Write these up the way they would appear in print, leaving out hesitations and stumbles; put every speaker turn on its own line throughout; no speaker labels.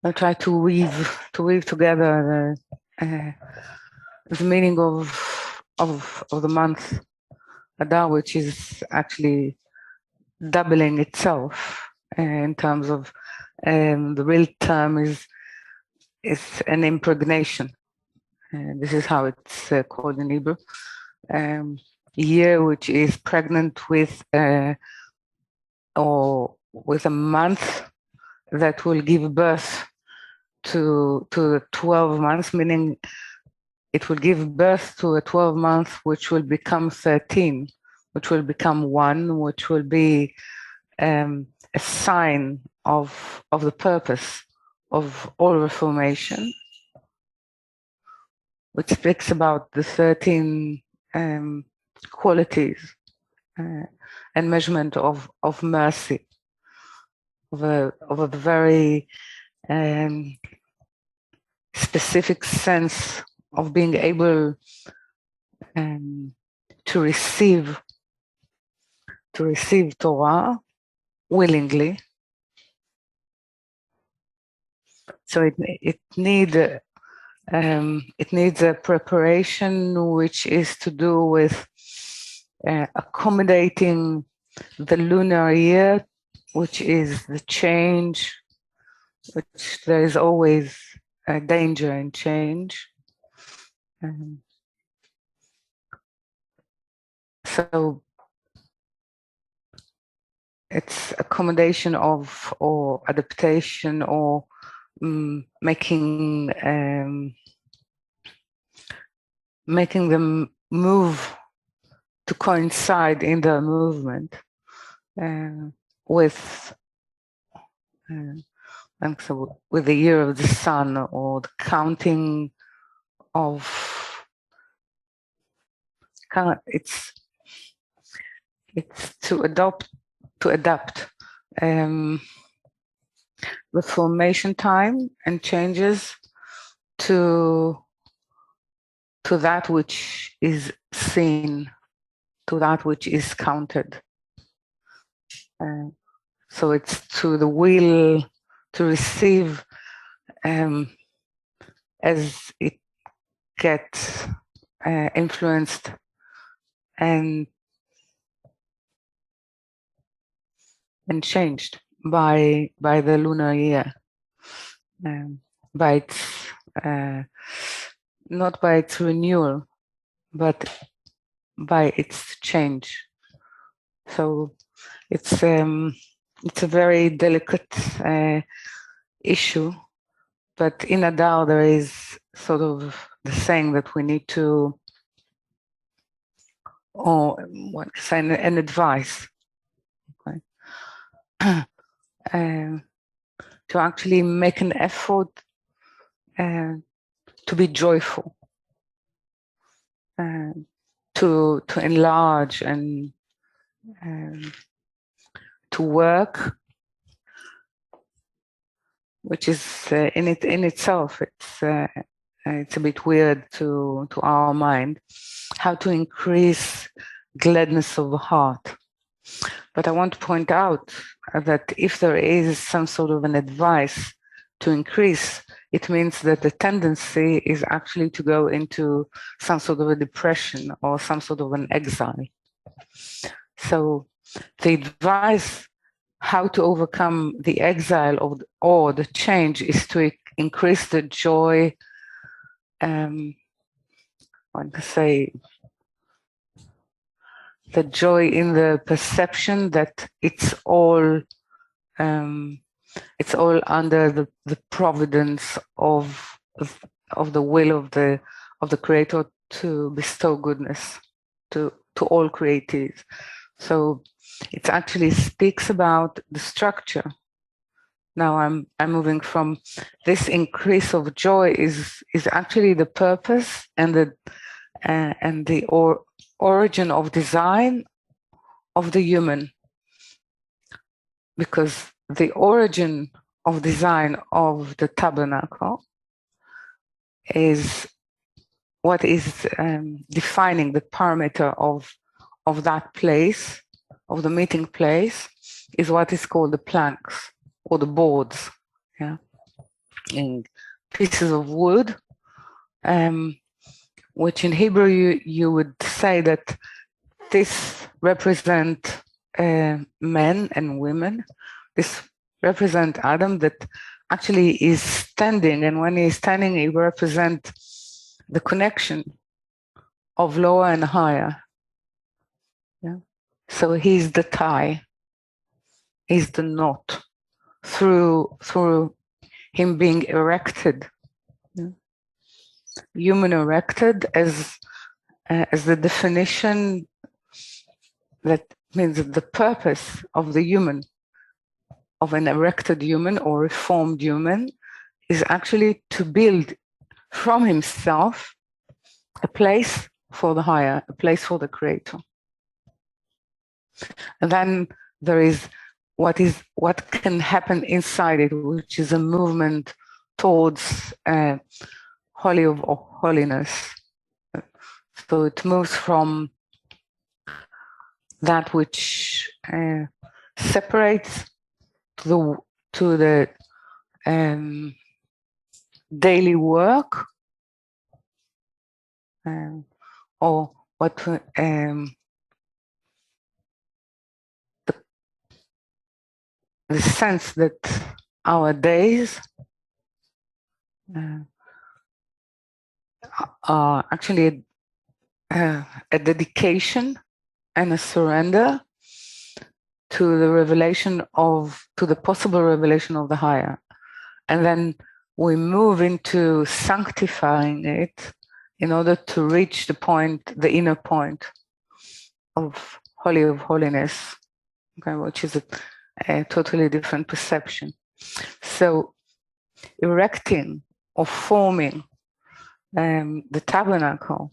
I try to weave together the meaning of the month Adar, which is actually doubling itself in terms of the real term is an impregnation. This is how it's called in Hebrew. Year which is pregnant with or with a month that will give birth to 12 months, meaning it will give birth to a 12 month which will become 13, which will become 1, which will be a sign of the purpose of all reformation, which speaks about the 13 qualities and measurement of mercy, of a very specific sense of being able to receive Torah willingly. So it needs a preparation which is to do with accommodating the lunar year, which is the change, which there is always a danger in change. So it's accommodation of or adaptation or making them move to coincide in their movement with with the year of the sun, or the counting of it's to adapt the formation time and changes to that which is seen, to that which is counted. So it's to the will to receive as it gets influenced and changed by the lunar year, by its not by its renewal, but by its change. So it's a very delicate issue, but in Adar there is sort of the saying that we need to, or what say, an advice, okay? To actually make an effort to be joyful, to enlarge and to work, which is in itself it's a bit weird to our mind, how to increase gladness of the heart. But I want to point out that if there is some sort of an advice to increase, it means that the tendency is actually to go into some sort of a depression or some sort of an exile. So the advice how to overcome the exile or the change is to increase the joy, like I say, the joy in the perception that it's all under the providence of the will of the Creator to bestow goodness to all creatives. So it actually speaks about the structure. Now I'm moving from this increase of joy is actually the purpose and the origin of design of the human, because the origin of design of the tabernacle is what is defining the parameter of that place, of the meeting place, is what is called the planks or the boards. Yeah. in pieces of wood, which in Hebrew you would say that this represent men and women. This represent Adam that actually is standing, and when he's standing, he represents the connection of lower and higher. Yeah. So he's the tie, he's the knot through him being erected. Yeah. Human erected as the definition that means that the purpose of the human, of an erected human or reformed human, is actually to build from himself a place for the higher, a place for the creator. And then there is what can happen inside it, which is a movement towards holy of holiness. So it moves from that which separates to the daily work, or what the sense that our days are actually a dedication and a surrender to the revelation to the possible revelation of the higher. And then we move into sanctifying it in order to reach the point, the inner point of holy of holiness, okay, which is a totally different perception. So erecting or forming the tabernacle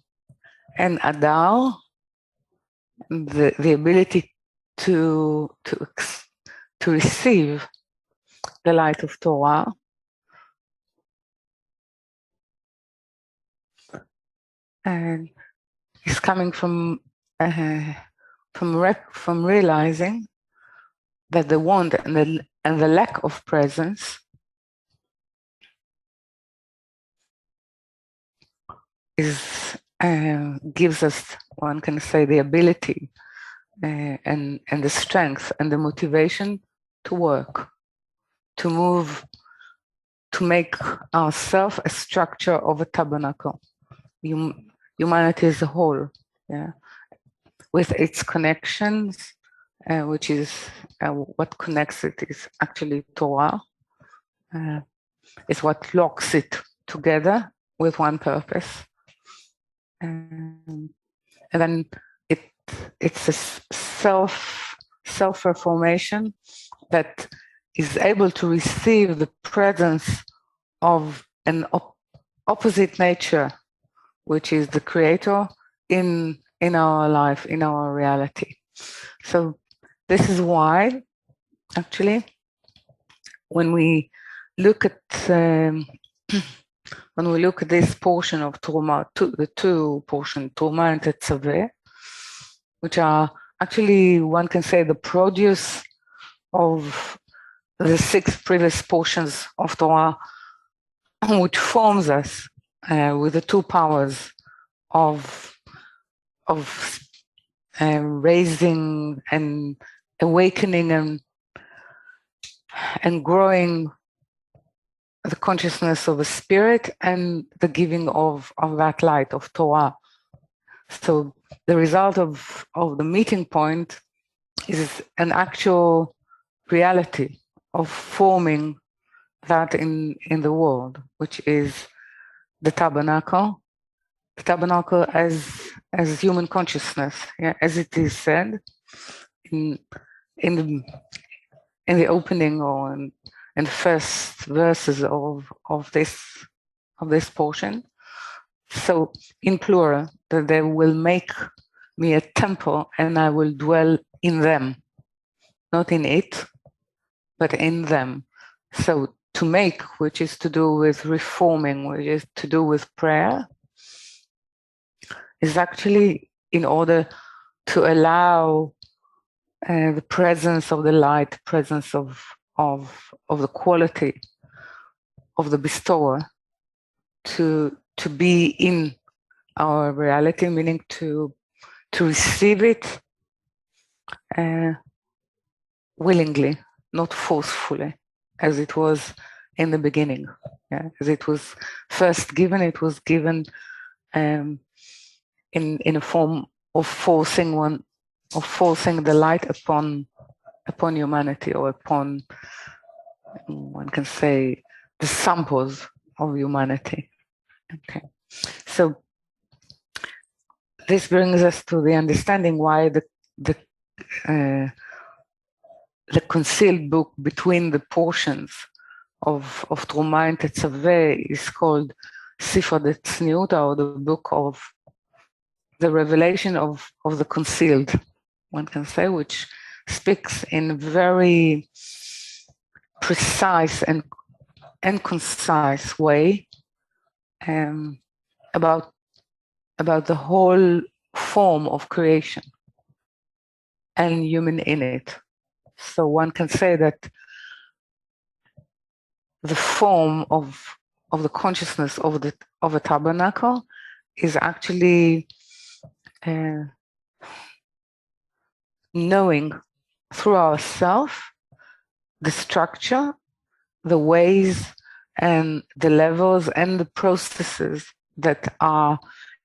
and Adar, the ability to receive the light of Torah, and is coming from realizing that the want and the lack of presence gives us, one can say, the ability and the strength and the motivation to work, to move, to make ourselves a structure of a tabernacle. Humanity as a whole, yeah, with its connections, which is what connects it is actually Torah. Is what locks it together with one purpose. And then it's a self-reformation that is able to receive the presence of an opposite nature, which is the creator in our life, in our reality. So this is why, actually, when we look at this portion of Truma, the two portions, Truma and Tetzaveh, which are actually, one can say, the produce of the 6 previous portions of Torah, which forms us with the 2 powers of raising and awakening and growing the consciousness of a spirit and the giving of that light of Torah. So the result of the meeting point is an actual reality of forming that in the world, which is the tabernacle as human consciousness, yeah, as it is said in the opening or in the first verses of this portion. So in plural, that they will make me a temple and I will dwell in them, not in it, but in them. So to make, which is to do with reforming, which is to do with prayer, is actually in order to allow the presence of the light, presence of the quality the bestower to be in our reality, meaning to receive it willingly, not forcefully, as it was in the beginning. Yeah, as it was first given, it was given in a form of forcing the light upon humanity, or upon, one can say, the samples of humanity. Okay, so this brings us to the understanding why the concealed book between the portions of Truma and Tetzaveh is called Sifra Tzniut, or the book of the revelation of the concealed, one can say, which speaks in very precise and concise way about the whole form of creation and human in it. So one can say that the form of the consciousness of a tabernacle is actually knowing through ourselves the structure, the ways, and the levels and the processes that are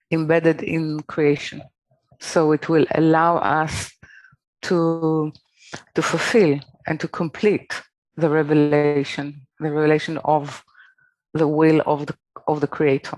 embedded in creation. So it will allow us to fulfill and to complete the revelation of the will of the Creator.